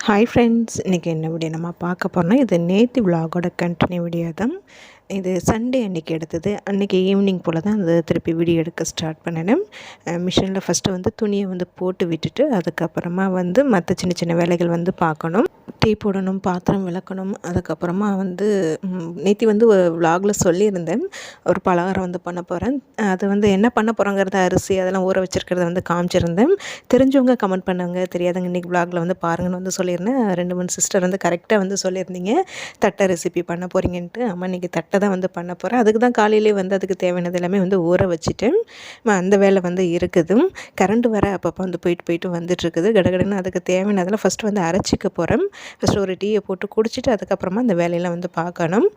Hi friends, இன்றைக்கி என்ன video நம்ம பார்க்க போகிறோம்னா, இது நேற்று விலாகோட கண்டினியூ வீடியோ தான். இது சண்டே அன்றைக்கி எடுத்தது. அன்றைக்கி ஈவினிங் போல் தான் அது திருப்பி வீடியோ எடுக்க ஸ்டார்ட் பண்ணினேன். மிஷினில் ஃபஸ்ட்டு வந்து துணியை வந்து போட்டு விட்டுட்டு அதுக்கப்புறமா வந்து மற்ற சின்ன சின்ன வேலைகள் வந்து பார்க்கணும். டீ போடணும், பாத்திரம் விளக்கணும். அதுக்கப்புறமா வந்து நேற்று வந்து ஒரு விலாகில் சொல்லியிருந்தேன், ஒரு பலகாரம் வந்து பண்ண போகிறேன். அது வந்து என்ன பண்ண போகிறோங்கிறத அரிசி அதெல்லாம் ஊற வச்சுருக்கிறத வந்து காமிச்சிருந்தேன். தெரிஞ்சவங்க கமெண்ட் பண்ணாங்க, தெரியாதவங்க இன்றைக்கி விலாகில் வந்து பாருங்கன்னு வந்து சொல்லியிருந்தேன். 2-3 சிஸ்டர் வந்து கரெக்டாக வந்து சொல்லியிருந்தீங்க, தட்டை ரெசிபி பண்ண போகிறீங்கன்ட்டு. ஆமாம், இன்றைக்கி தட்டை தான் வந்து பண்ண போகிறேன். அதுக்கு தான் காலையிலே வந்து அதுக்கு தேவையானது எல்லாமே வந்து ஊற வச்சுட்டேன். அந்த வேலை வந்து இருக்குது. கரண்ட் வர அப்பப்போ வந்து போயிட்டு வந்துட்டுருக்குது. கடகடன்னு அதுக்கு தேவையானதெல்லாம் ஃபஸ்ட்டு வந்து அரைச்சிக்க போகிறேன். ஃபஸ்ட்டு ஒரு டீயை போட்டு குடிச்சிட்டு அதுக்கப்புறமா அந்த வேலையெல்லாம் வந்து பார்க்கணும்.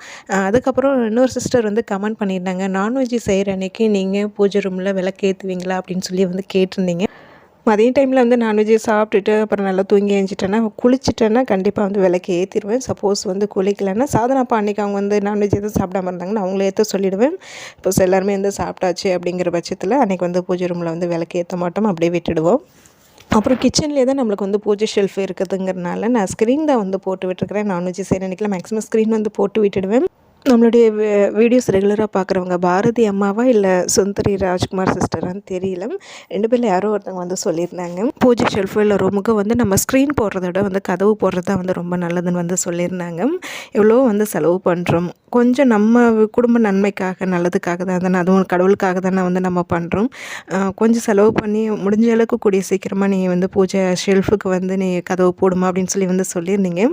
அதுக்கப்புறம் இன்னொரு சிஸ்டர் வந்து கமெண்ட் பண்ணியிருந்தாங்க, நான்வெஜ் செய்கிற அன்றைக்கி நீங்கள் பூஜை ரூமில் விளக்கேற்றுவீங்களா அப்படின்னு சொல்லி வந்து கேட்டிருந்தீங்க. மதிய டைமில் வந்து நான்வெஜ்ஜை சாப்பிட்டுட்டு அப்புறம் நல்லா தூங்கி எழுந்துட்டேன்னா, குளிச்சுட்டேன்னா கண்டிப்பாக வந்து விளக்கு ஏற்றிடுவேன். சப்போஸ் வந்து குளிக்கலைன்னா சாதனாப்பா அன்றைக்கி அவங்க வந்து நான்வெஜ் எதுவும் சாப்பிடாம இருந்தாங்கன்னா அவங்கள ஏற்ற சொல்லிவிடுவேன். இப்போ எல்லாருமே வந்து சாப்பிட்டாச்சு அப்படிங்கிற பட்சத்தில் அன்றைக்கி வந்து பூஜை ரூமில் வந்து விளக்கு ஏற்ற மாட்டோம், அப்படியே விட்டுடுவோம். அப்புறம் கிச்சன்லேயே தான் நம்மளுக்கு வந்து பூஜை ஷெல்ஃப் இருக்குதுங்கிறனால நான் ஸ்க்ரீன் தான் வந்து போட்டு விட்டுருக்கிறேன். நான்வெஜ் செய்கிற அன்றைக்கிலாம் மேக்ஸிமம் ஸ்க்ரீன் வந்து போட்டு விட்டுடுவேன். நம்மளுடைய வீடியோஸ் ரெகுலராக பார்க்குறவங்க பாரதி அம்மாவா இல்லை சுந்தரி ராஜ்குமார் சிஸ்டரான்னு தெரியல. 2 பேரில் யாரோ ஒருத்தவங்க வந்து சொல்லியிருந்தாங்க, பூஜை ஷெல்ஃபு இல்லை ரூமுக்கு வந்து நம்ம ஸ்க்ரீன் போடுறத விட வந்து கதவு போடுறது தான் வந்து ரொம்ப நல்லதுன்னு வந்து சொல்லியிருந்தாங்க. எவ்வளோ வந்து செலவு பண்ணுறோம், கொஞ்சம் நம்ம குடும்ப நன்மைக்காக நல்லதுக்காக தான் தானே, அதுவும் கடவுளுக்காக தானே வந்து நம்ம பண்ணுறோம். கொஞ்சம் செலவு பண்ணி முடிஞ்ச அளவுக்கு கூடிய சீக்கிரமாக நீ வந்து பூஜை ஷெல்ஃபுக்கு வந்து நீ கதவு போடுமா அப்படின்னு சொல்லி வந்து சொல்லியிருந்தீங்க.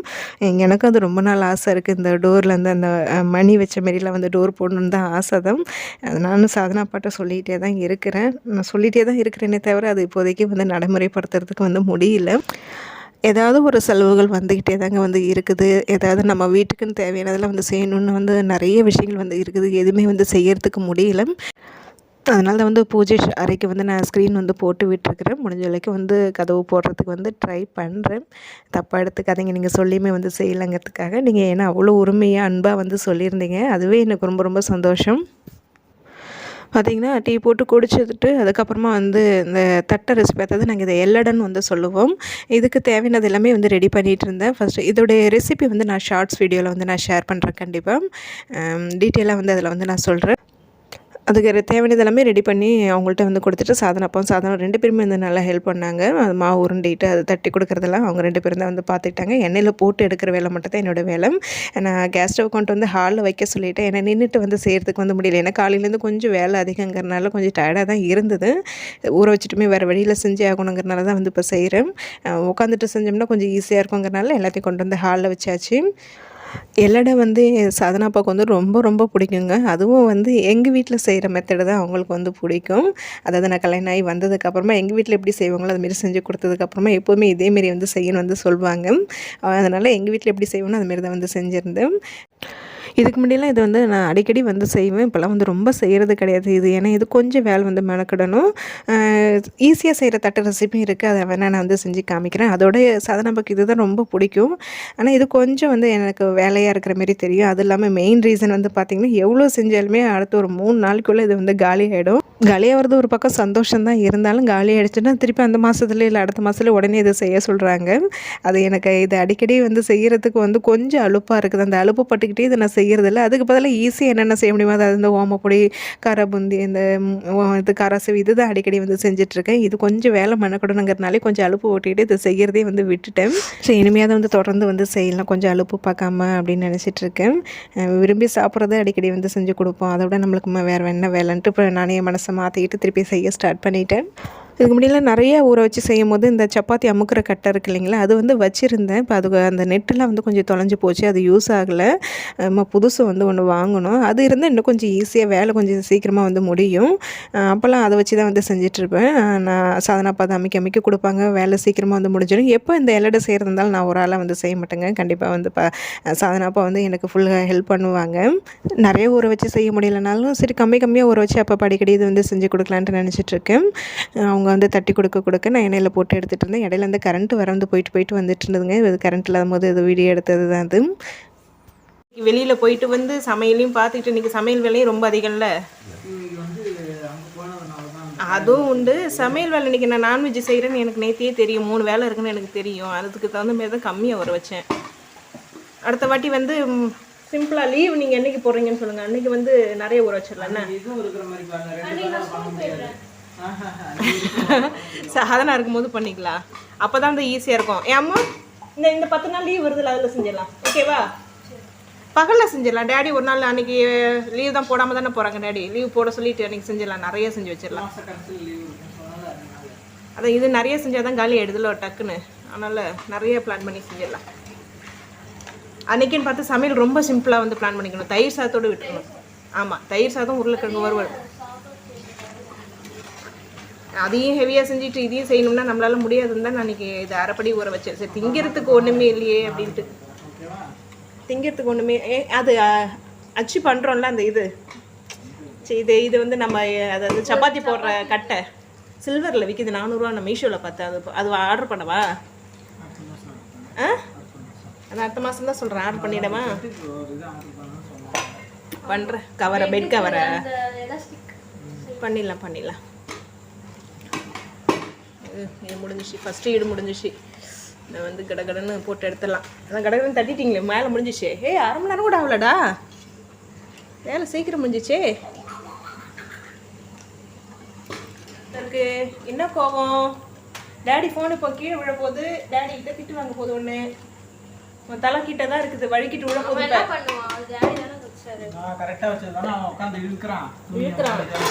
எனக்கும் அது ரொம்ப நாள் ஆசை இருக்குது. இந்த டோர்லேருந்து அந்த மணி வச்ச மாரிலாம் வந்து டோர் போடணுன்னு தான் ஆசை தான். அது நானும் சாதனாப்பாட்ட சொல்லிகிட்டே தான் இருக்கிறேன். நான் சொல்லிகிட்டே தான் இருக்கிறேனே தவிர அது இப்போதைக்கு வந்து நடைமுறைப்படுத்துறதுக்கு வந்து முடியல. ஏதாவது ஒரு செலவுகள் வந்துக்கிட்டே தாங்க வந்து இருக்குது. ஏதாவது நம்ம வீட்டுக்குன்னு தேவையானதெல்லாம் வந்து செய்யணுன்னு வந்து நிறைய விஷயங்கள் வந்து இருக்குது. எதுவுமே வந்து செய்யறதுக்கு முடியல. அதனால தான் வந்து பூஜை அறைக்கு வந்து நான் ஸ்க்ரீன் வந்து போட்டு விட்டுருக்குறேன். முடிஞ்ச வரைக்கும் வந்து கதவு போடுறதுக்கு வந்து ட்ரை பண்ணுறேன். தப்பாக எடுத்துக்காதீங்க, நீங்கள் சொல்லியுமே வந்து செய்யலைங்கிறதுக்காக. நீங்கள் ஏன்னா அவ்வளோ உரிமையாக அன்பாக வந்து சொல்லியிருந்தீங்க, அதுவே எனக்கு ரொம்ப ரொம்ப சந்தோஷம். பார்த்திங்கன்னா டீ போட்டு குடிச்சிட்டு அதுக்கப்புறமா வந்து இந்த தட்டை ரெசிபி, அதாவது நாங்கள் இதை எல்லடன்னு வந்து சொல்லுவோம். இதுக்கு தேவையானது எல்லாமே வந்து ரெடி பண்ணிகிட்டு இருந்தேன். ஃபஸ்ட்டு இதோடைய ரெசிபி வந்து நான் ஷார்ட்ஸ் வீடியோவில் வந்து நான் ஷேர் பண்ணுறேன். கண்டிப்பாக டீட்டெயிலாக வந்து அதில் வந்து நான் சொல்கிறேன். அதுக்கு தேவையானது எல்லாமே ரெடி பண்ணி அவங்கள்ட்ட வந்து கொடுத்துட்டு சாதனாப்பாவும் 2 பேருமே வந்து நல்லா ஹெல்ப் பண்ணாங்க. அது மாவு உருண்டிட்டு அது தட்டி கொடுக்குறதெல்லாம் அவங்க 2 பேரும் தான் வந்து பார்த்துக்கிட்டாங்க. எண்ணெயில் போட்டு எடுக்கிற வேலை மட்டும் தான் என்னோடய வேலை. நான் கேஸ் ஸ்டவ் கொண்டு வந்து ஹாலில் வைக்க சொல்லிவிட்டேன். ஏன்னா நின்றுட்டு வந்து செய்கிறதுக்கு வந்து முடியல. ஏன்னா காலையிலேருந்து கொஞ்சம் வேலை அதிகங்கிறனால கொஞ்சம் டயர்டாக தான் இருந்தது. ஊற வச்சுட்டுமே வேறு வழியில் செஞ்சே ஆகணுங்கிறனால தான் வந்து இப்போ செய்கிறேன். உட்காந்துட்டு செஞ்சோம்னா கொஞ்சம் ஈஸியாக இருக்குங்கிறனால எல்லாத்தையும் கொண்டு வந்து ஹாலில் வச்சாச்சு. எல்லடை வந்து சாதனாப்பாவுக்கு வந்து ரொம்ப ரொம்ப பிடிக்குங்க. அதுவும் வந்து எங்கள் வீட்டில் செய்கிற மெத்தடு தான் அவங்களுக்கு வந்து பிடிக்கும். அதாவது நான் கல்யாணம் ஆகி வந்ததுக்கப்புறமா எங்கள் வீட்டில் எப்படி செய்வாங்களோ அதுமாரி செஞ்சு கொடுத்ததுக்கப்புறமா எப்போவுமே இதேமாரி வந்து செய்யணும் வந்து சொல்லுவாங்க. அதனால் எங்கள் வீட்டில் எப்படி செய்வோன்னு அதுமாரி தான் வந்து செஞ்சுருந்தேன். இதுக்கு முன்னாடிலாம் இது வந்து நான் அடிக்கடி வந்து செய்வேன். இப்போலாம் வந்து ரொம்ப செய்கிறது கிடையாது இது. ஏன்னா இது கொஞ்சம் வேலை வந்து மெனக்கிடணும். ஈஸியாக செய்கிற தட்டு ரெசிபியும் இருக்குது, அதை வேணால் நான் வந்து செஞ்சு காமிக்கிறேன். அதோடைய சாதனாப்பாக்கு இது தான் ரொம்ப பிடிக்கும். ஆனால் இது கொஞ்சம் வந்து எனக்கு வேலையாக இருக்கிற மாரி தெரியும். அது இல்லாமல் மெயின் ரீசன் வந்து பார்த்திங்கன்னா, எவ்வளோ செஞ்சாலுமே அடுத்த ஒரு 3 நாளைக்குள்ளே இது வந்து காலி ஆகிடும். காலியாகிறது ஒரு பக்கம் சந்தோஷம் தான், இருந்தாலும் காலி ஆகிடுச்சுன்னா திருப்பி அந்த மாதத்துல இல்லை அடுத்த மாதத்துல உடனே இதை செய்ய சொல்கிறாங்க. அது எனக்கு இது அடிக்கடி வந்து செய்கிறதுக்கு வந்து கொஞ்சம் அலுப்பாக இருக்குது. அந்த அலுப்பு பட்டுக்கிட்டே இதை நான் செய்கிறதில்ல. அதுக்கு பதிலாக ஈஸியாக என்னென்ன செய்ய முடியுமோ, அதாவது இந்த ஓமப்பொடி, காரபூந்தி, இந்த இது காராசேவ் இது தான் அடிக்கடி வந்து செஞ்சிட்ருக்கேன். இது கொஞ்சம் வேலை மெனக்கடணுங்கிறனாலே கொஞ்சம் அலுப்பு ஓட்டிக்கிட்டு இதை செய்கிறதே வந்து விட்டுட்டேன். ஸோ இனிமையாக அதை வந்து தொடர்ந்து வந்து செய்யலாம், கொஞ்சம் அலுப்பு பார்க்காம அப்படின்னு நினச்சிட்ருக்கேன். விரும்பி சாப்பிட்றத அடிக்கடி வந்து செஞ்சு கொடுப்போம். அதை விட நம்மளுக்கு வேறு என்ன வேலைன்ட்டு இப்போ நானே மனசை மாற்றிக்கிட்டு திருப்பி செய்ய ஸ்டார்ட் பண்ணிட்டேன். இதுக்கு முன்னாடிலாம் நிறைய ஊற வச்சு செய்யும் போது இந்த சப்பாத்தி அமுக்கிற கட்டை இருக்குது இல்லைங்களா, அது வந்து வச்சுருந்தேன். இப்போ அது அந்த நெட்டெலாம் வந்து கொஞ்சம் தொலைஞ்சு போச்சு, அது யூஸ் ஆகலை. நம்ம புதுசு வந்து ஒன்று வாங்கணும். அது இருந்தால் இன்னும் கொஞ்சம் ஈஸியாக வேலை கொஞ்சம் சீக்கிரமாக வந்து முடியும். அப்போல்லாம் அதை வச்சு தான் வந்து செஞ்சிட்ருப்பேன். நான் சாதனாப்பா அதை அமைக்க கொடுப்பாங்க, வேலை சீக்கிரமாக வந்து முடிஞ்சிடும். எப்போ இந்த எல்லடை செய்கிறது இருந்தாலும் நான் ஒரு ஆளாக வந்து செய்ய மாட்டேங்க. கண்டிப்பாக வந்து சாதனாப்பா வந்து எனக்கு ஃபுல்லாக ஹெல்ப் பண்ணுவாங்க. நிறைய ஊற வச்சு செய்ய முடியலனாலும் சரி கம்மியாக ஊற வச்சு அப்போ அடிக்கடி இது வந்து செஞ்சு கொடுக்கலான்ட்டு நினச்சிட்ருக்கேன். அவங்க வந்து தட்டி கொடுக்க நான் எண்ணெயில் போட்டு எடுத்துகிட்டு இருந்தேன். இடையில வந்து கரண்ட்டு வர வந்து போயிட்டு வந்துட்டு இருந்ததுங்க. இது கரண்ட் இல்லாத போது இது வீடியோ எடுத்தது தான் அது. வெளியில் போயிட்டு வந்து சமையலையும் பார்த்துக்கிட்டு இன்றைக்கி சமையல் வேலையும் ரொம்ப அதிகம்ல. அதுவும் உண்டு. சமையல் வேலை இன்றைக்கி நான் நான்வெஜ் செய்கிறேன்னு எனக்கு நேத்தியே தெரியும். 3 வேலை இருக்குன்னு எனக்கு தெரியும். அதுக்கு தகுந்த மாதிரி தான் கம்மியாக ஊற வச்சேன். அடுத்த வாட்டி வந்து சிம்பிளாக லீவ் நீங்கள் என்றைக்கு போடுறீங்கன்னு சொல்லுங்கள். அன்றைக்கி வந்து நிறைய ஊற வச்சிடலாண்ணா. சாதனம் இருக்கும்போது பண்ணிக்கலாம். அப்போ தான் வந்து ஈஸியாக இருக்கும். ஏம்மா இந்த 10 நாள் லீவ் வருதுல்ல, அதில் செஞ்சிடலாம். ஓகேவா? பகலில் செஞ்சிடலாம். டேடி ஒரு நாள் அன்றைக்கி லீவ் தான் போடாமல் தானே போகிறாங்க. டேடி லீவ் போட சொல்லிவிட்டு அன்றைக்கி செஞ்சிடலாம். நிறைய செஞ்சு வச்சிடலாம். அதான் இது நிறைய செஞ்சால் தான் காலி ஆகிடுதுல டக்குன்னு. அதனால் நிறைய பிளான் பண்ணி செஞ்சிடலாம். அன்றைக்கின்னு பார்த்து சமையல் ரொம்ப சிம்பிளாக வந்து பிளான் பண்ணிக்கணும். தயிர் சாதத்தோடு விட்டுக்கணும். ஆமாம், தயிர் சாதம் உருளைக்கிழங்கு வறுவல். அதையும் ஹெவியாக செஞ்சுட்டு இதையும் செய்யணும்னா நம்மளால முடியாதுன்னு தான் நான் இன்றைக்கி இது அரைப்படி ஊற வச்சேன். சரி, திங்கிறதுக்கு ஒன்றுமே இல்லையே அப்படின்ட்டு. திங்கிறதுக்கு ஒன்றுமே அது அச்சு பண்ணுறோம்ல அந்த இது. சரி, இது வந்து நம்ம அதாவது சப்பாத்தி போடுற கட்டை சில்வரில் விற்கிது. 400 நான் மீஷோவில் பார்த்தேன். அது ஆர்டர் பண்ணவா? நான் அடுத்த மாதம் தான் சொல்கிறேன். ஆர்டர் பண்ணிவிடவா? பண்ணுறேன். கவரை, பெட் கவரை பண்ணிடலாம். இது முடிஞ்சிச்சு. ஃபஸ்ட்டு ஈடு முடிஞ்சிச்சு. நான் வந்து கடகடன்னு போட்டு எடுத்துடலாம். அதான் கடகடன்னு தட்டிட்டிங்களே, மேலே முடிஞ்சிச்சு. அரை மணி நேரம் கூட ஆகலடா, வேலை சீக்கிரம் முடிஞ்சிச்சே. எனக்கு என்ன கோபம், டேடி ஃபோனு இப்போ கீழே விழ போகுது. டேடி கிட்ட திட்டு வாங்க போகுது. ஒன்று உன் தலை கிட்ட தான் இருக்குது, வழிக்கிட்டு விழ போகுது.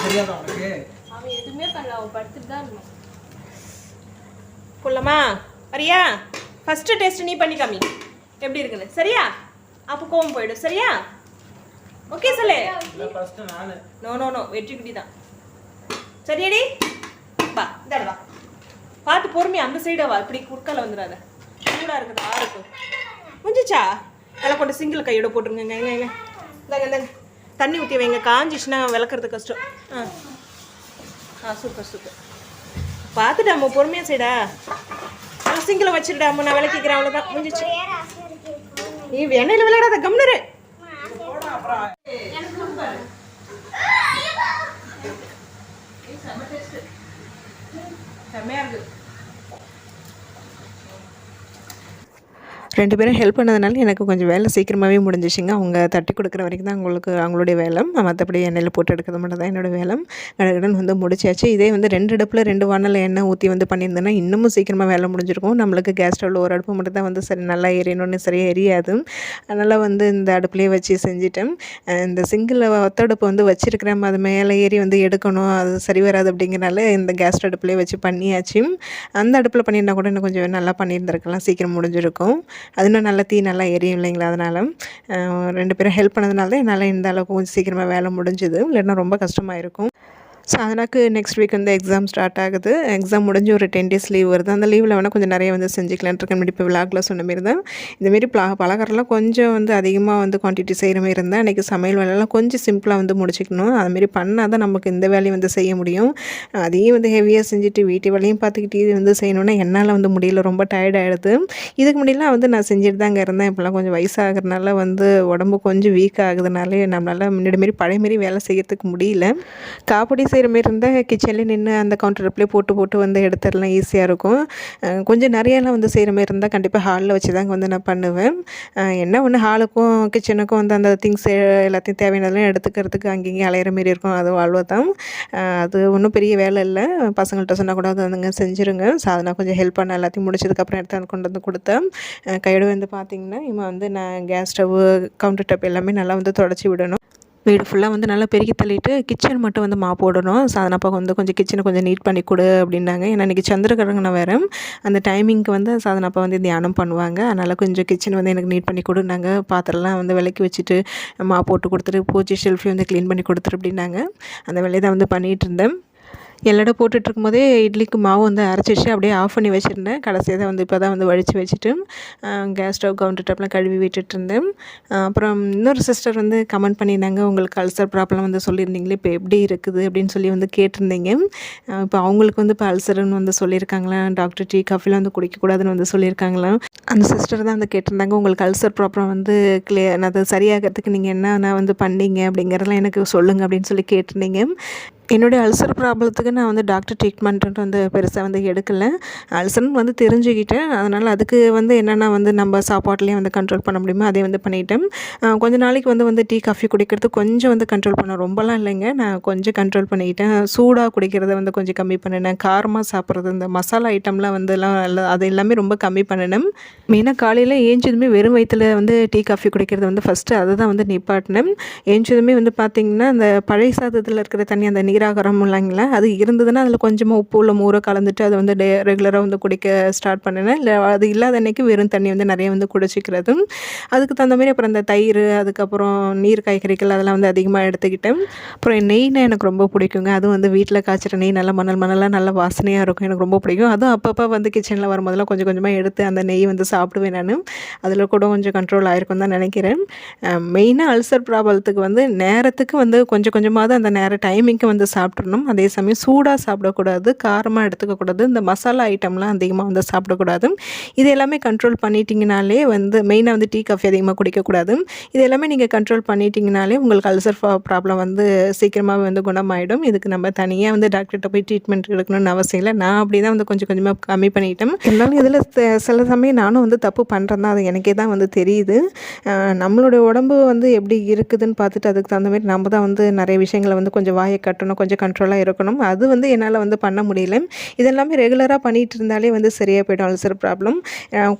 கொள்ளமா வரியா? ஃபஸ்ட்டு டேஸ்ட் நீ பண்ணி காமி எப்படி இருக்குன்னு. சரியா? அப்போ கோவம் போயிடும். சரியா? ஓகே சொல்லு. நோ வெற்றி குட்டி தான். சரியாடி? வா, இந்த வா. பார்த்து பொறுமையா அந்த சைடா வா. இப்படி குறுக்கால வந்துடாத. சூடாக இருக்குது. ஆறுக்கும் முடிஞ்சிச்சா? எல்லாம் கொண்டு சிங்கிள் கையோட போட்டுருங்க. இந்தாங்க தண்ணி ஊற்றி வைங்க. காஞ்சிச்சுன்னா விளக்குறது கஷ்டம். சூப்பர். பார்த்துட்டா அம்மா, பொறுமையாக செய்டா. சிங்கிளை வச்சிருடா அம்மா, நான் விளக்கிக்கிறேன். அவ்வளோதான், முடிஞ்சிச்சு. நீ எண்ணெயில் விளையாடாத, கம்னரு. செம்மையா இருக்கு. 2 பேரும் ஹெல்ப் பண்ணதுனால எனக்கு கொஞ்சம் வேலை சீக்கிரமாகவே முடிஞ்சிச்சுங்க. அவங்க தட்டி கொடுக்குற வரைக்கும் தான் அவங்களுடைய வேலை. மற்றபடி எண்ணெயில் போட்டு எடுக்கிறது மட்டும் தான் என்னோடய வேலை. கடகடன் வந்து முடிச்சாச்சு. இதே வந்து 2 அடுப்பில் 2 வானல் எண்ணெய் ஊற்றி வந்து பண்ணியிருந்தேன்னா இன்னமும் சீக்கிரமாக வேலை முடிஞ்சிருக்கும். நம்மளுக்கு கேஸ் ஸ்டவ்வில் ஒரு அடுப்பு மட்டும் தான் வந்து சரி நல்லா எரியணும்னு சரியாக எரியாது. அதனால் வந்து இந்த அடுப்புலேயே வச்சு செஞ்சுட்டேன். இந்த சிங்கிள் ஒத்தடுப்பு வந்து வச்சுருக்கிறேன், அது மேலே ஏறி வந்து எடுக்கணும், அது சரி வராது அப்படிங்கிறனால இந்த கேஸ் அடுப்புலேயே வச்சு பண்ணியாச்சு. அந்த அடுப்பில் பண்ணியிருந்தா கூட இன்னும் கொஞ்சம் நல்லா பண்ணியிருந்திருக்கலாம், சீக்கிரம் முடிஞ்சிருக்கும். அது இன்னும் நல்லா தீ நல்லா எரியும் இல்லைங்களா? அதனால் 2 பேரும் ஹெல்ப் பண்ணதுனால தான் என்னால் இந்த அளவுக்கு கொஞ்சம் சீக்கிரமாக வேலை முடிஞ்சுது. இல்லைன்னா ரொம்ப கஷ்டமாக இருக்கும். சாதனாக்கு நெக்ஸ்ட் வீக் வந்து எக்ஸாம் ஸ்டார்ட் ஆகுது. எக்ஸாம் முடிஞ்சு ஒரு 10 days லீவ் வருது. அந்த லீவில் வேணால் கொஞ்சம் நிறைய வந்து செஞ்சுக்கலான்ட்டு இருக்கேன். இப்போ விளாக்ல சொன்ன மாரி தான் இந்தமாரி பலகாரம்லாம் கொஞ்சம் வந்து அதிகமாக வந்து குவான்டிட்டி செய்கிற மாரி இருந்தால் அன்றைக்கி சமையல் வேலைலாம் கொஞ்சம் சிம்பிளாக வந்து முடிச்சிக்கணும். அதுமாரி பண்ணால் தான் நமக்கு இந்த வேலையை வந்து செய்ய முடியும். அதையும் வந்து ஹெவியாக செஞ்சுட்டு வீட்டு வேலையும் பார்த்துக்கிட்டு இது வந்து செய்யணுன்னா என்னால் வந்து முடியல, ரொம்ப டயர்ட் ஆகிடுது. இதுக்கு முன்னாடிலாம் வந்து நான் செஞ்சுட்டு தாங்க இருந்தேன். இப்போலாம் கொஞ்சம் வயசாகிறதுனால வந்து உடம்பு கொஞ்சம் வீக் ஆகுதுனாலே நம்மளால் முன்னாடி மாரி பழைய மாரி வேலை செய்யறதுக்கு முடியல. காப்படி செய்கிற மாரி இருந்தால் கிச்சன்லேயே நின்று அந்த கவுண்டர் அடுப்புலேயே போட்டு வந்து எடுத்துடலாம், ஈஸியாக இருக்கும். கொஞ்சம் நிறையெல்லாம் வந்து செய்கிற மாரி இருந்தால் கண்டிப்பாக ஹாலில் வச்சு தாங்க வந்து நான் பண்ணுவேன். என்ன ஒன்று ஹாலுக்கும் கிச்சனுக்கும் வந்து அந்த திங்ஸ் எல்லாத்தையும் தேவையானதெல்லாம் எடுத்துக்கிறதுக்கு அங்கேயும் அலையிற மாரி இருக்கும். அது அவ்வளோதான். அது ஒன்றும் பெரிய வேலை இல்லை. பசங்கள்கிட்ட சொன்னால் கூட அதுங்க செஞ்சுருங்க. சாதனா கொஞ்சம் ஹெல்ப் பண்ண எல்லாத்தையும் முடிச்சதுக்கப்புறம் எடுத்து கொண்டு வந்து கொடுத்தேன். கையோடு வந்து பார்த்திங்கன்னா இவன் வந்து நான் கேஸ் ஸ்டவ் கவுண்டர் டாப் எல்லாமே நல்லா வந்து தொடச்சி விடணும். வீடு ஃபுல்லாக வந்து நல்லா பெருக்கி தள்ளிட்டு கிச்சன் மட்டும் வந்து மாப் போடணும். சாதனாப்பா வந்து கொஞ்சம் கிச்சனை கொஞ்சம் நீட் பண்ணி கொடு அப்படின்னாங்க. ஏன்னா இன்றைக்கி சந்திரகிரகண வேறு. அந்த டைமிங்க்கு வந்து சாதனாப்பா வந்து தியானம் பண்ணுவாங்க. அதனால் கொஞ்சம் கிச்சன் வந்து எனக்கு நீட் பண்ணி கொடுனாங்க. பாத்திரம்லாம் வந்து விளக்கி வச்சுட்டு மாப் போட்டு கொடுத்துட்டு பூச்சி ஷெல்ஃபையும் வந்து க்ளீன் பண்ணி கொடுத்துரு அப்படின்னாங்க. அந்த வேலையை தான் வந்து பண்ணிகிட்டு இருந்தேன். எல்லோட போட்டுட்ருக்கும்போதே இட்லிக்கு மாவு வந்து அரைச்சிச்சு அப்படியே ஆஃப் பண்ணி வச்சுருந்தேன். கடைசியாக தான் வந்து இப்போ தான் வந்து வடித்து வச்சுட்டு கேஸ் ஸ்டவ் கவுண்டர் டாப்லாம் கழுவி விட்டுட்டுருந்தேன். அப்புறம் இன்னொரு சிஸ்டர் வந்து கமெண்ட் பண்ணியிருந்தாங்க, உங்களுக்கு அல்சர் ப்ராப்ளம் வந்து சொல்லியிருந்தீங்களே இப்போ எப்படி இருக்குது அப்படின்னு சொல்லி வந்து கேட்டிருந்தீங்க. இப்போ அவங்களுக்கு வந்து இப்போ அல்சர்னு வந்து சொல்லியிருக்காங்களாம். டாக்டர் டீ காஃபிலாம் வந்து குடிக்கக்கூடாதுன்னு வந்து சொல்லியிருக்காங்களாம். அந்த சிஸ்டர் தான் வந்து கேட்டிருந்தாங்க, உங்களுக்கு அல்சர் ப்ராப்ளம் வந்து அது சரியாகிறதுக்கு நீங்கள் என்னென்ன வந்து பண்ணீங்க அப்படிங்கிறதெல்லாம் எனக்கு சொல்லுங்கள் அப்படின்னு சொல்லி கேட்டிருந்தீங்க. என்னுடைய அல்சர் ப்ராப்ளத்துக்கு நான் வந்து டாக்டர் ட்ரீட்மெண்ட்டு வந்து பெருசாக வந்து எடுக்கலை. அல்சர்ன்னு வந்து தெரிஞ்சுக்கிட்டேன். அதனால் அதுக்கு வந்து என்னென்ன வந்து நம்ம சாப்பாட்லேயும் வந்து கண்ட்ரோல் பண்ண முடியுமோ அதே வந்து பண்ணிட்டேன். கொஞ்ச நாளைக்கு வந்து டீ, காஃபி குடிக்கிறது கொஞ்சம் வந்து கண்ட்ரோல் பண்ணேன். ரொம்பலாம் இல்லைங்க. நான் கொஞ்சம் கண்ட்ரோல் பண்ணிக்கிட்டேன். சூடாக குடிக்கிறத வந்து கொஞ்சம் கம்மி பண்ணினேன். காரமாக சாப்பிட்றது, இந்த மசாலா ஐட்டம்லாம் வந்துலாம் அது எல்லாமே ரொம்ப கம்மி பண்ணினேன். மெயினாக காலையில் ஏஞ்சதுமே வெறும் வயித்துல வந்து டீ, காஃபி குடிக்கிறது வந்து ஃபஸ்ட்டு அதை தான் வந்து நிப்பாட்டினேன். ஏஞ்சதுமே வந்து பார்த்திங்கன்னா, அந்த பழைய சாதத்தில் இருக்கிற தண்ணி அந்த நீராகாரம் இல்லைங்களா, அது இருந்ததுன்னா அதில் கொஞ்சமாக உப்பு உள்ள மோரை கலந்துட்டு அதை வந்து ரெகுலராக வந்து குடிக்க ஸ்டார்ட் பண்ணினேன். இல்லை அது இல்லாத அன்னைக்கு வெறும் தண்ணி வந்து நிறைய வந்து குடிச்சிக்கிறது. அதுக்கு தகுந்த மாதிரி அப்புறம் இந்த தயிர், அதுக்கப்புறம் நீர் காய்கறிகள் அதெல்லாம் வந்து அதிகமாக எடுத்துக்கிட்டேன். அப்புறம் நெய்னா எனக்கு ரொம்ப பிடிக்குங்க. அதுவும் வந்து வீட்டில் காய்ச்சிற நெய் நல்லா மணலாக நல்லா வாசனையாக இருக்கும். எனக்கு ரொம்ப பிடிக்கும். அதுவும் அப்பப்போ வந்து கிச்சனில் வரும்போதெல்லாம் கொஞ்சம் கொஞ்சமாக எடுத்து அந்த நெய் வந்து சாப்பிடுவேன் நான். அதில் கூட கொஞ்சம் கண்ட்ரோல் ஆகிருக்கும் தான் நினைக்கிறேன். மெயினாக அல்சர் ப்ராப்ளத்துக்கு வந்து நேரத்துக்கு வந்து கொஞ்சம் கொஞ்சமாவது அந்த நேர டைமிங்க்கு வந்து சாப்பிட்றணும். அதே சமயம் சூடாக சாப்பிடக்கூடாது, காரமாக எடுத்துக்கக்கூடாது, இந்த மசாலா ஐட்டம்லாம் அதிகமாக வந்து சாப்பிடக்கூடாது. இது எல்லாமே கண்ட்ரோல் பண்ணிட்டீங்கனாலே வந்து மெயினாக வந்து டீ, காஃபி அதிகமாக குடிக்கக்கூடாது. இது எல்லாமே நீங்கள் கண்ட்ரோல் பண்ணிட்டீங்கனாலே உங்களுக்கு அல்சர் ப்ராப்ளம் வந்து சீக்கிரமாகவே வந்து குணமாயிடும். இதுக்கு நம்ம தனியாக வந்து டாக்டர்கிட்ட போய் ட்ரீட்மெண்ட் எடுக்கணும்னு அவசியம் இல்லை. நான் அப்படி தான் வந்து கொஞ்சம் கொஞ்சமாக கம்மி பண்ணிட்டேன். இருந்தாலும் இதில் சில சமயம் நானும் வந்து தப்பு பண்ணுறேன் தான். அது எனக்கே தான் வந்து தெரியுது. நம்மளுடைய உடம்பு வந்து எப்படி இருக்குதுன்னு பார்த்துட்டு அதுக்கு தகுந்த மாதிரி நம்ம தான் வந்து நிறைய விஷயங்களை வந்து கொஞ்சம் வாயை கட்டணும், கொஞ்சம் கண்ட்ரோலாக இருக்கணும். அது வந்து என்னால் வந்து பண்ண முடியல. இதெல்லாமே ரெகுலராக பண்ணிகிட்டு இருந்தாலே வந்து சரியாக போய்டும் அல்சர் ப்ராப்ளம்.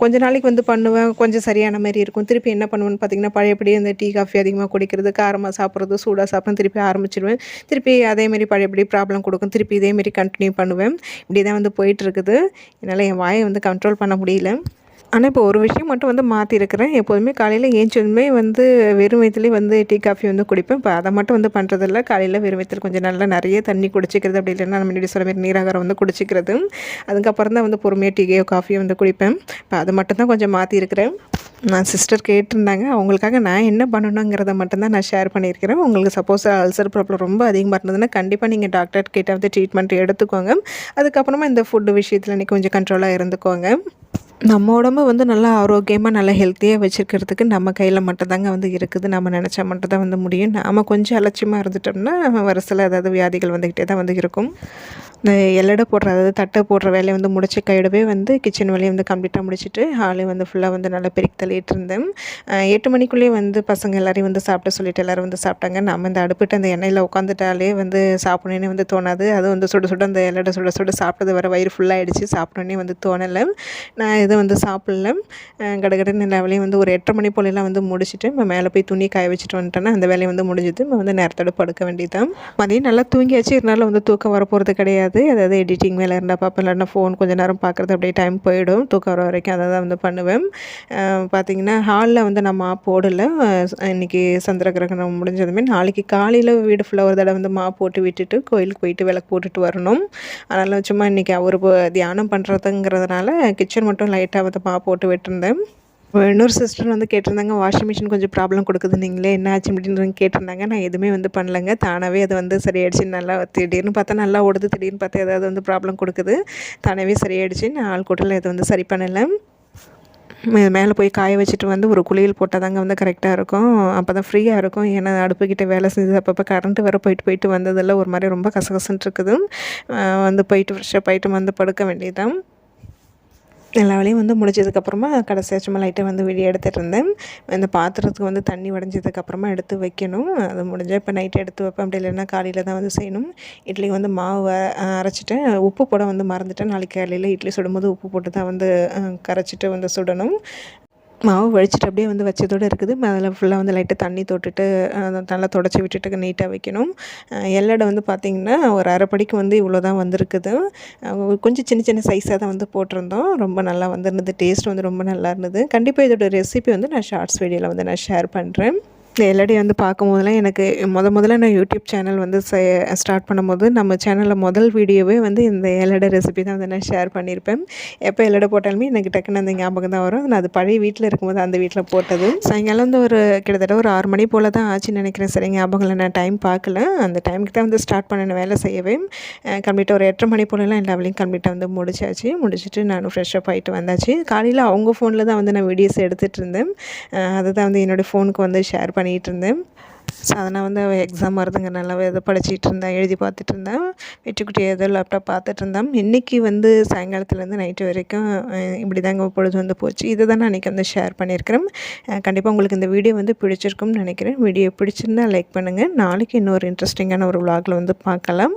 கொஞ்ச நாளைக்கு வந்து பண்ணுவேன், கொஞ்சம் சரியான மாதிரி இருக்கும். திருப்பி என்ன பண்ணுவேன்னு பார்த்தீங்கன்னா, பழையபடி இந்த டீ, காஃபி அதிகமாக குடிக்கிறது, காரமாக சாப்பிட்றது, சூடாக சாப்பிட்றது திருப்பி ஆரம்பிச்சிடுவேன். திருப்பி அதேமாரி பழையபடி ப்ராப்ளம் கொடுக்கும். திருப்பி இதேமாரி கண்டினியூ பண்ணுவேன். இப்படி தான் வந்து போயிட்டுருக்குது. என்னால் என் வாயை வந்து கண்ட்ரோல் பண்ண முடியல. ஆனால் இப்போ ஒரு விஷயம் மட்டும் வந்து மாற்றிருக்கிறேன். எப்போதுமே காலையில் ஏஞ்சதுமே வந்து வெறும் வயித்துலேயே வந்து டீ, காஃபி வந்து குடிப்பேன். இப்போ அதை மட்டும் வந்து பண்ணுறதில்ல. காலையில் வெறும் வயித்துல கொஞ்சம் நல்லா நிறைய தண்ணி குடிச்சிக்கிறது, அப்படி இல்லைன்னா நம்ம முன்னாடி சொன்ன மாதிரி நீராகாரம் வந்து குடிச்சிக்கிறது. அதுக்கப்புறம் தான் வந்து பொறுமையாக டீயோ, காஃபியோ வந்து குடிப்பேன். இப்போ அதை மட்டும் தான் கொஞ்சம் மாற்றிருக்கிறேன். நான் சிஸ்டர் கேட்டிருந்தாங்க. அவங்களுக்காக நான் என்ன பண்ணணுங்கிறத மட்டும்தான் நான் ஷேர் பண்ணியிருக்கிறேன். உங்களுக்கு சப்போஸ் அல்சர் ப்ராப்ளம் ரொம்ப அதிகமாக இருந்ததுன்னா கண்டிப்பாக நீங்கள் டாக்டர் கிட்ட வந்து ட்ரீட்மெண்ட் எடுத்துக்கோங்க. அதுக்கப்புறமா இந்த ஃபுட்டு விஷயத்தில் நீங்கள் கொஞ்சம் கண்ட்ரோலாக இருந்துக்கோங்க. நம்ம உடம்பு வந்து நல்லா ஆரோக்கியமாக நல்லா ஹெல்த்தியாக வச்சுருக்கிறதுக்கு நம்ம கையில் மட்டும்தாங்க வந்து இருக்குது. நம்ம நினச்சா மட்டும் தான் வந்து முடியும். நாம் கொஞ்சம் அலட்சியமாக இருந்துட்டோம்னா வருஷத்தில் ஏதாவது வியாதிகள் வந்துக்கிட்டே தான் வந்து இருக்கும். இந்த எல்லடை போடுற, அதாவது தட்டை போடுற வேலையை வந்து முடிச்ச கையோடவே வந்து கிச்சன் வேலையை வந்து கம்ப்ளீட்டாக முடிச்சுட்டு ஹாலே வந்து ஃபுல்லாக வந்து நல்லா பெருக்கி தள்ளிட்டு இருந்தேன். 8 மணிக்குள்ளேயே வந்து பசங்க எல்லோரையும் வந்து சாப்பிட சொல்லிவிட்டு எல்லோரும் வந்து சாப்பிட்டாங்க. நம்ம இந்த அடுப்பிட்டு அந்த எண்ணெயில் உட்காந்துட்டாலே வந்து சாப்பிடணுன்னே வந்து தோணாது. அதுவும் வந்து சுட சுட அந்த எல்லடை சுட சுட சாப்பிட்டது வர வயிறு ஃபுல்லாகிடுச்சு. சாப்பிடணுன்னே வந்து தோணலை. நான் எதுவும் வந்து சாப்பிடல. கடகடன்னு எல்லா வேலையும் வந்து ஒரு 8:30 மணி போலலாம் வந்து முடிச்சுட்டு மேலே போய் துணி காய வச்சுட்டு வந்துட்டேன்னா அந்த வேலையை வந்து முடிஞ்சுது. நம்ம வந்து நேரத்தோட படுக்க வேண்டியதான். மதியம் நல்லா தூங்கியாச்சு. இருந்தாலும் வந்து தூக்கம் வரப்போகிறது கிடையாது. அதாவது எடிட்டிங் வேலை இருந்தால் பார்ப்பேன், இல்லைன்னா ஃபோன் கொஞ்சம் நேரம் பார்க்குறது அப்படியே டைம் போயிடும். தூக்கம் வர வரைக்கும் அதை தான் வந்து பண்ணுவேன். பார்த்திங்கன்னா ஹாலில் வந்து நான் மாப் போடலை. இன்றைக்கி சந்திர கிரகணம் முடிஞ்சதுமே நாளைக்கு காலையில் வீடு ஃபுல்லாக ஒரு தடவை வந்து மாப் போட்டு விட்டுட்டு கோயிலுக்கு போயிட்டு விளக்கு போட்டுட்டு வரணும். அதனால் சும்மா இன்றைக்கி அவர் தியானம் பண்ணுறதுங்கிறதுனால கிச்சன் மட்டும் லைட்டாக வந்து மாப் போட்டு விட்டுருந்தேன். இன்னொரு சிஸ்டர் வந்து கேட்டிருந்தாங்க, வாஷிங் மிஷின் கொஞ்சம் ப்ராப்ளம் கொடுக்குது நீங்களே என்ன ஆச்சு அப்படின்னு கேட்டிருந்தாங்க. நான் எதுவுமே வந்து பண்ணலைங்க. தானாகவே அது வந்து சரியாயிடுச்சு. நல்லா திடீர்னு பார்த்தா நல்லா ஓடுது, திடீர்னு பார்த்தா ஏதாவது வந்து ப்ராப்ளம் கொடுக்குது. தானாகவே சரியாயிடுச்சு. நான் ஆள் கூட்டல இதை வந்து சரி பண்ணலை. மேலே போய் காய வச்சுட்டு வந்து ஒரு குளியல் போட்டால் தாங்க வந்து கரெக்டாக இருக்கும். அப்போ தான் ஃப்ரீயாக இருக்கும். ஏன்னா அடுப்புக்கிட்ட வேலை செஞ்சது அப்பப்போ கரண்ட்டு வர போயிட்டு போயிட்டு வந்ததில் ஒரு மாதிரி ரொம்ப கசகசன்ட்டு இருக்குது. வந்து போயிட்டு ஃப்ரெஷ்ஷாக போயிட்டு வந்து படுக்க வேண்டியதான். எல்லா வேலையும் வந்து முடிச்சதுக்கப்புறமா கடைசியாக சும்மா லைட்டாக வந்து வெளியே எடுத்துகிட்டு இருந்தேன். இந்த பாத்திரத்துக்கு வந்து தண்ணி உடஞ்சதுக்கப்புறமா எடுத்து வைக்கணும். அது முடிஞ்சால் இப்போ நைட்டு எடுத்து வைப்பேன். அப்படி இல்லைன்னா காலையில் தான் வந்து செய்யணும். இட்லி வந்து மாவு அரைச்சிட்டேன். உப்பு போட வந்து மறந்துட்டேன். நாளைக்கு காலையில் இட்லி சுடும்போது உப்பு போட்டு தான் வந்து கரைச்சிட்டு வந்து சுடணும். மாவு வலிச்சிட்டு அப்படியே வந்து வச்சதோடு இருக்குது. அதில் ஃபுல்லாக வந்து லைட்டாக தண்ணி தொட்டுட்டு நல்லா தொடச்சி விட்டுட்டு நீட்டாக வைக்கணும். எல்லடை வந்து பார்த்திங்கன்னா ஒரு அரைப்படிக்கு வந்து இவ்வளோ தான் வந்திருக்குது. கொஞ்சம் சின்ன சின்ன சைஸாக தான் வந்து போட்டிருந்தோம். ரொம்ப நல்லா வந்துருந்தது. டேஸ்ட் வந்து ரொம்ப நல்லா இருந்தது. கண்டிப்பாக இதோட ரெசிபி வந்து நான் ஷார்ட்ஸ் வீடியோவில் வந்து நான் ஷேர் பண்ணுறேன். இந்த எல்லடி வந்து பார்க்கும்போதெல்லாம் எனக்கு முதல்ல நான் யூடியூப் சேனல் வந்து ஸ்டார்ட் பண்ணும்போது நம்ம சேனலில் முதல் வீடியோவே வந்து இந்த எல்லடை ரெசிபி தான் வந்து நான் ஷேர் பண்ணியிருப்பேன். எப்போ எல்லடை போட்டாலுமே எனக்கு டக்குன்னு அந்த ஞாபகம் தான் வரும். நான் அது பழைய வீட்டில் இருக்கும்போது அந்த வீட்டில் போட்டது. சாயங்காலம் வந்து கிட்டத்தட்ட ஒரு 6 மணி போல் தான் ஆச்சுன்னு நினைக்கிறேன். சரி ஞாபகம் இல்லை, நான் டைம் பார்க்கல. அந்த டைமுக்கு தான் வந்து ஸ்டார்ட் பண்ண வேலை செய்யவே. கம்ப்ளீட்டாக ஒரு 8:30 மணி போலலாம் எல்லா வேலையும் கம்ப்ளீட்டாக வந்து முடிச்சுட்டு நான் ஃப்ரெஷ்ஷப் ஆகிட்டு வந்தாச்சு. காலையில் அவங்க ஃபோனில் தான் வந்து நான் வீடியோஸ் எடுத்துகிட்டு இருந்தேன். அதை தான் வந்து என்னோடய ஃபோனுக்கு வந்து ஷேர் பண்ணிகிட்டு இருந்தேன். ஸோ அதனால் வந்து அவள் எக்ஸாம் வருதுங்கிறனால ஏதோ படிச்சிகிட்டு இருந்தா, எழுதி பார்த்துட்டு இருந்தா. வெற்றிக்குட்டி ஏதோ லேப்டாப் பார்த்துட்டு இருந்தான். இன்றைக்கி வந்து சாயங்காலத்துலேருந்து நைட்டு வரைக்கும் இப்படி தாங்க பொழுது வந்து போச்சு. இதை தான் நான் அன்றைக்கி வந்து ஷேர் பண்ணியிருக்கிறேன். கண்டிப்பாக உங்களுக்கு இந்த வீடியோ வந்து பிடிச்சிருக்கும்னு நினைக்கிறேன். வீடியோ பிடிச்சிருந்தால் லைக் பண்ணுங்கள். நாளைக்கு இன்னொரு இன்ட்ரெஸ்டிங்கான ஒரு விலாகில் வந்து பார்க்கலாம்.